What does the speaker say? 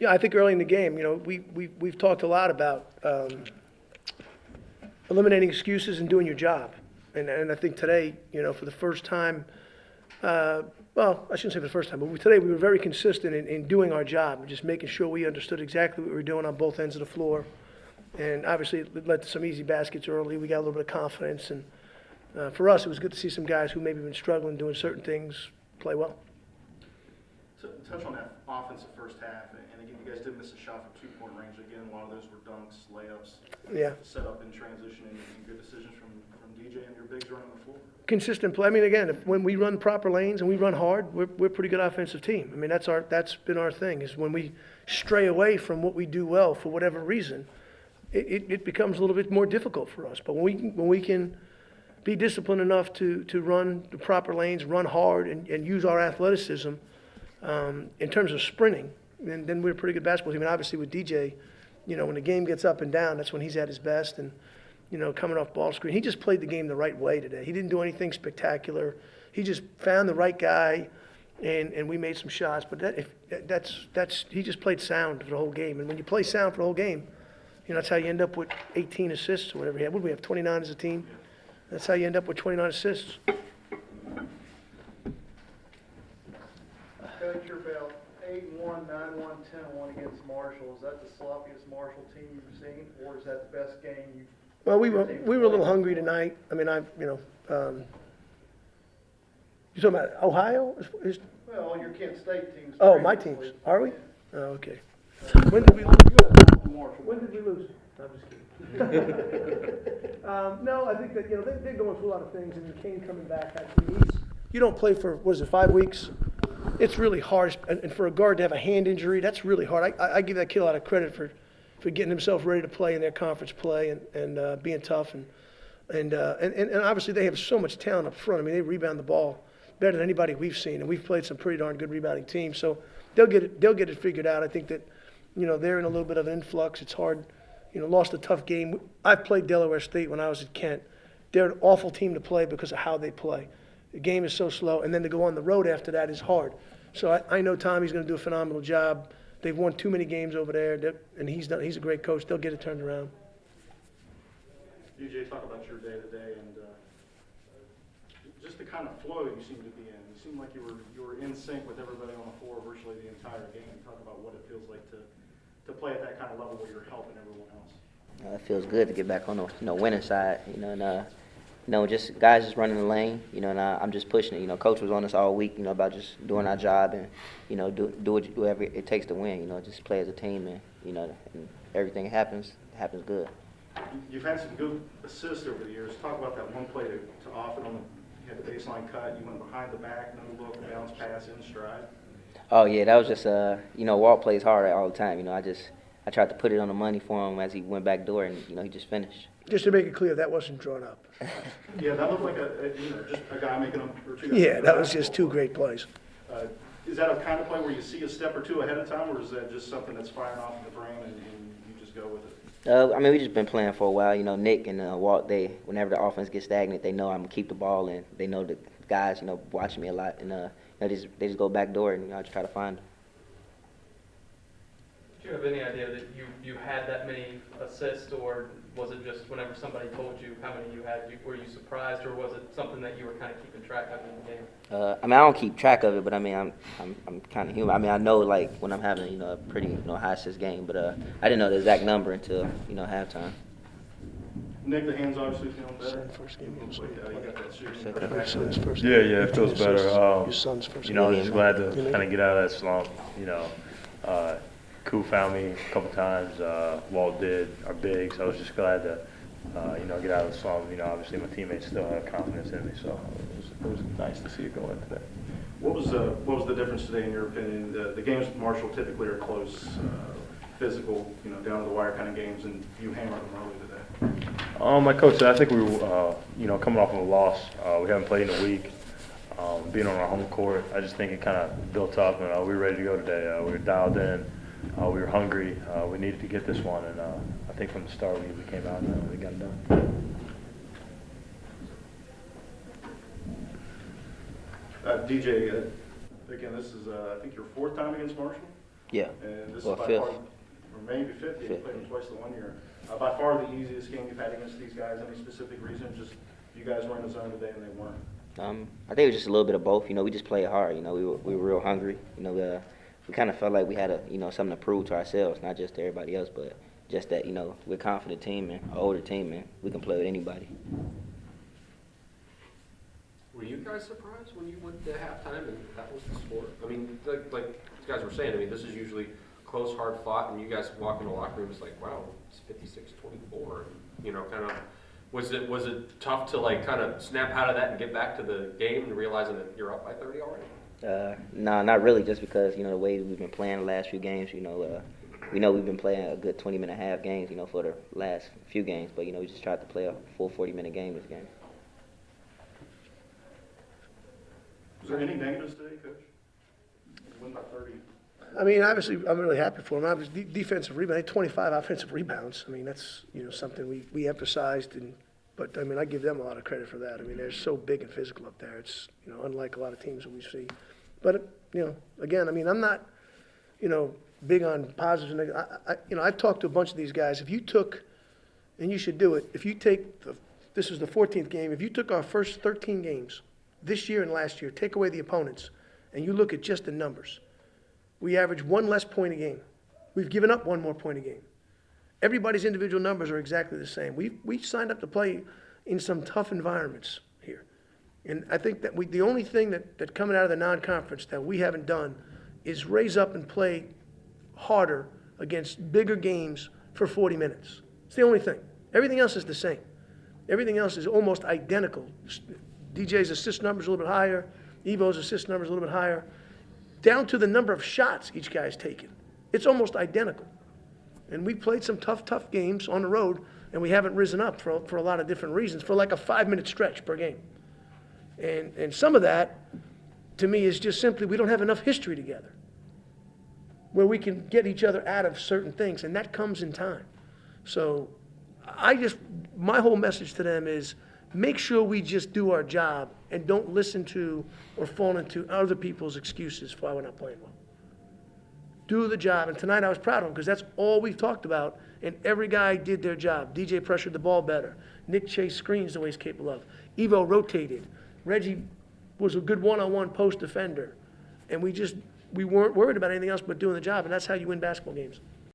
Yeah, I think early in the game, we've talked a lot about eliminating excuses and doing your job. And I think today, for the first time, well, I shouldn't say for the first time, but today we were very consistent in doing our job, and just making sure we understood exactly what we were doing on both ends of the floor. And obviously, it led to some easy baskets early. We got a little bit of confidence, and for us, it was good to see some guys who maybe been struggling doing certain things play well. So touch on that offensive first half, and again, you guys did miss a shot from two-point range. Again, a lot of those were dunks, layups, Yeah. set up in transition, and good decisions from DJ and your bigs running the floor. Consistent play. I mean, again, when we run proper lanes and we run hard, we're a pretty good offensive team. I mean, that's been our thing, is when we stray away from what we do well for whatever reason, it becomes a little bit more difficult for us. But when we can be disciplined enough to run the proper lanes, run hard, and use our athleticism in terms of sprinting, then we're a pretty good basketball team. And obviously with DJ, when the game gets up and down, that's when he's at his best. And coming off ball screen, he just played the game the right way today. He didn't do anything spectacular. He just found the right guy, and we made some shots. But he just played sound for the whole game. And when you play sound for the whole game, that's how you end up with 18 assists or whatever he had. What do we have, 29 as a team? That's how you end up with 29 assists. Coach, you're about 8-1, 9-1, 10-1 against Marshall. Is that the sloppiest Marshall team you've seen, or is that the best game you've? Well, we were a little hungry tonight. I mean, you're talking about Ohio? Well, your Kent State team's. Oh, my teams. Are we? Oh, okay. When did we lose? When did we lose? I'm just kidding. No, I think that, they're going through a lot of things, and Kane coming back, you don't play for, 5 weeks? It's really hard, and for a guard to have a hand injury, that's really hard. I give that kid a lot of credit for getting himself ready to play in their conference play and being tough, and obviously they have so much talent up front. I mean, they rebound the ball better than anybody we've seen, and we've played some pretty darn good rebounding teams. So they'll get it figured out. I think that they're in a little bit of an influx. It's hard. Lost a tough game. I played Delaware State when I was at Kent. They're an awful team to play because of how they play. The game is so slow, and then to go on the road after that is hard. So I know Tommy's going to do a phenomenal job. They've won too many games over there, and he's a great coach. They'll get it turned around. DJ, talk about your day-to-day and just the kind of flow you seem to be in. You seem like you were in sync with everybody on the floor virtually the entire game. Talk about what it feels like to play at that kind of level where you're helping everyone else. It feels good to get back on the winning side, and just guys just running the lane, and I'm just pushing it. Coach was on us all week, about just doing our job and, do whatever it takes to win. Just play as a team, and and everything happens good. You've had some good assists over the years. Talk about that one play to off it on you had the baseline cut. You went behind the back, no look, bounce pass in stride. Oh yeah, that was just Walt plays hard all the time. I tried to put it on the money for him as he went back door, and he just finished. Just to make it clear, that wasn't drawn up. Yeah, that looked like just a guy making or two. Yeah, that was just two great plays. Is that a kind of play where you see a step or two ahead of time, or is that just something that's firing off in the brain and you just go with it? We just been playing for a while. Nick and Walt, whenever the offense gets stagnant, they know I'm gonna keep the ball, and they know the guys, watching me a lot, and they just go back door, and I just try to find them. Do you have any idea that you had that many assists, or was it just whenever somebody told you how many you had, were you surprised, or was it something that you were kind of keeping track of in the game? I don't keep track of it, but I'm kind of human. I know like when I'm having a pretty high assist game, but I didn't know the exact number until halftime. Nick, the hands obviously feeling better. First game. Yeah, it feels better. Your son's first game. Just glad to kind of get out of that slump. Koo found me a couple times. Walt did, our bigs. I was just glad to, get out of the slump. Obviously my teammates still have confidence in me, so it was nice to see it go in today. What was the difference today, in your opinion? The games with Marshall typically are close, physical, down to the wire kind of games, and you hammered them early today. My coach said I think we were, coming off of a loss. We haven't played in a week. Being on our home court, I just think it kind of built up, and we were ready to go today. We were dialed in. We were hungry. We needed to get this one, and I think from the start we came out and we got it done. DJ, again, this is I think your fourth time against Marshall. Yeah. And this Well, is by fifth. far, or maybe fifth, you Fifth. played them twice the 1 year. By far the easiest game you've had against these guys. Any specific reason? Just you guys were in the zone today and they weren't. I think it was just a little bit of both. You know, we just played hard. You know, we were real hungry. You know, we kind of felt like we had something to prove to ourselves, not just to everybody else, but just that, you know, we're a confident team and an older team, and we can play with anybody. Were you guys surprised when you went to halftime and that was the score? I mean, like these guys were saying, I mean, this is usually close, hard fought, and you guys walk in the locker room, it's like, wow, it's 56-24. You know, kind of, was it tough to like kind of snap out of that and get back to the game and realizing that you're up by 30 already? No, not really, just because, you know, the way we've been playing the last few games, you know, we know we've been playing a good 20-minute half games, you know, for the last few games, but, you know, we just tried to play a full 40-minute game this game. Was there any negatives today, Coach? Win by 30. I mean, obviously, I'm really happy for them. Obviously, defensive rebound, they had 25 offensive rebounds. I mean, that's, you know, something we emphasized, but I mean, I give them a lot of credit for that. I mean, they're so big and physical up there. It's, you know, unlike a lot of teams that we see. But, you know, again, I mean, I'm not, you know, big on positives and negatives. You know, I've talked to a bunch of these guys. If you took, and you should do it, if you take, this is the 14th game, if you took our first 13 games this year and last year, take away the opponents, and you look at just the numbers, we average 1 less point a game. We've given up 1 more point a game. Everybody's individual numbers are exactly the same. We signed up to play in some tough environments here. And I think that the only thing that coming out of the non-conference that we haven't done is raise up and play harder against bigger games for 40 minutes. It's the only thing. Everything else is the same. Everything else is almost identical. DJ's assist number is a little bit higher. Evo's assist number is a little bit higher. Down to the number of shots each guy's taken. It's almost identical. And we played some tough games on the road, and we haven't risen up for a lot of different reasons, for like a 5-minute stretch per game. And some of that, to me, is just simply we don't have enough history together where we can get each other out of certain things, and that comes in time. So my whole message to them is make sure we just do our job and don't listen to or fall into other people's excuses for why we're not playing well. Do the job, and tonight I was proud of them because that's all we've talked about, and every guy did their job. DJ pressured the ball better. Nick chased screens the way he's capable of. Evo rotated. Reggie was a good one-on-one post defender, and we weren't worried about anything else but doing the job, and that's how you win basketball games.